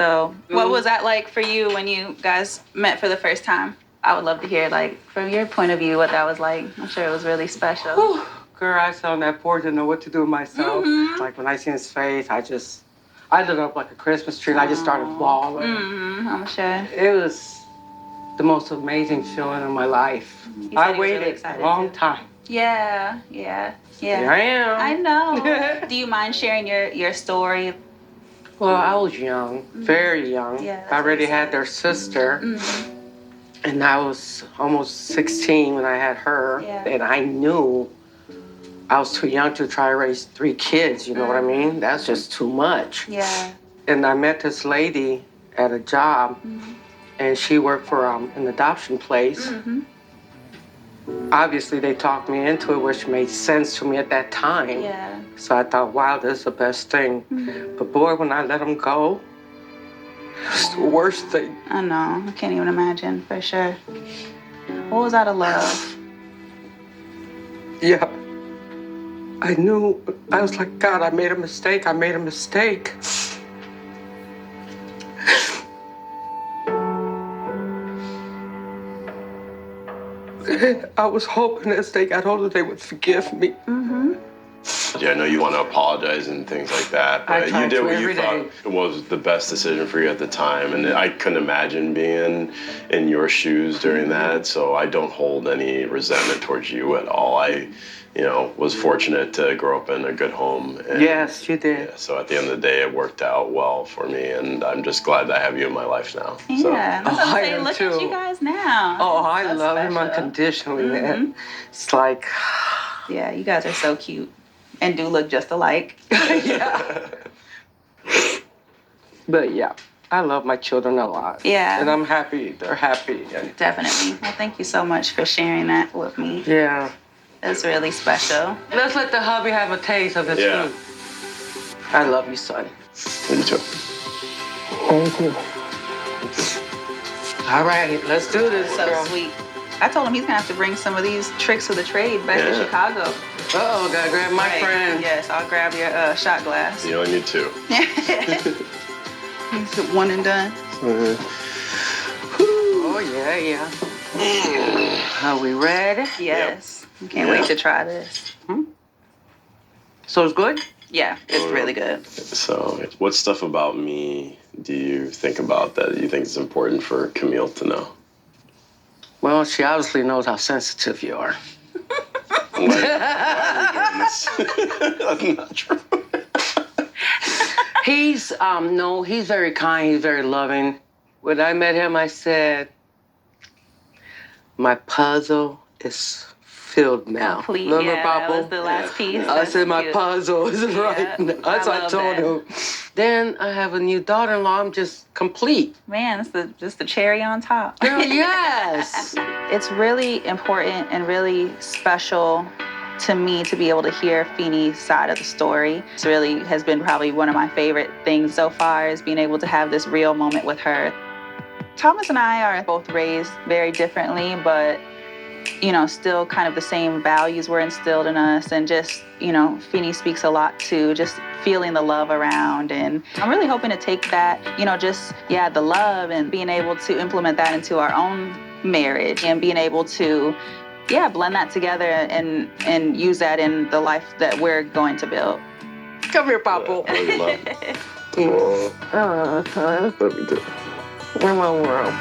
So what was that like for you when you guys met for the first time? I would love to hear, like, from your point of view, what that was like. I'm sure it was really special. Whew. Girl, I sat on that porch, didn't know what to do with myself. Like, when I seen his face, I lit up like a Christmas tree, and I just started bawling. I'm sure. It was the most amazing feeling of my life. I waited a long time. Yeah. Here I am. I know. Do you mind sharing your story? Well, I was young, very young. Yeah, I already had their sister. And I was almost 16 when I had her. Yeah. And I knew I was too young to try to raise 3 kids, you know what I mean? That's just too much. Yeah. And I met this lady at a job, and she worked for an adoption place. Obviously, they talked me into it, which made sense to me at that time. Yeah. So I thought, wow, this is the best thing. But boy, when I let him go, it's the worst thing. I know. I can't even imagine, for sure. What was out of love? Yeah. I knew, I was like, God, I made a mistake. I made a mistake. I was hoping as they got older, they would forgive me. Yeah, I know you want to apologize and things like that, but you did what you thought was the best decision for you at the time. And I couldn't imagine being in your shoes during that, so I don't hold any resentment towards you at all. I, was fortunate to grow up in a good home. And, yes, you did. Yeah, so at the end of the day, it worked out well for me, and I'm just glad that I have you in my life now. Yeah, so. I am look too. At you guys now. Oh, I love him unconditionally, man. It's like... Yeah, you guys are so cute. And do look just alike. Yeah. But yeah, I love my children a lot. Yeah. And I'm happy. They're happy. Definitely. Well, thank you so much for sharing that with me. Yeah. It's really special. Let's let the hubby have a taste of this food. I love you, son. Me too. Thank you. All right, let's do this, So girl. sweet. I told him he's gonna have to bring some of these tricks of the trade back to Chicago. Uh-oh, gotta grab my friend. Yes, I'll grab your shot glass. You only need 2. One and done. Oh, yeah. Are we ready? Yes. I can't wait to try this. So it's good? Yeah, it's really good. So what stuff about me do you think about that you think is important for Camille to know? Well, she obviously knows how sensitive you are. That's not true. He's very kind. He's very loving. When I met him, I said, my puzzle is filled now. Complete. Remember, Yeah, Papa? that was the last piece. I said my cute. puzzle is right now. That's what I told him. Then I have a new daughter-in-law. I'm just complete. Man, it's just the cherry on top. Girl, yes. It's really important and really special to me to be able to hear Feeney's side of the story. It really has been probably one of my favorite things so far, is being able to have this real moment with her. Thomas and I are both raised very differently, but still kind of the same values were instilled in us. And just, Feeney speaks a lot to just feeling the love around. And I'm really hoping to take that, the love, and being able to implement that into our own marriage, and being able to, blend that together and use that in the life that we're going to build. Come here, Papa. I love it. Love me too. In my world.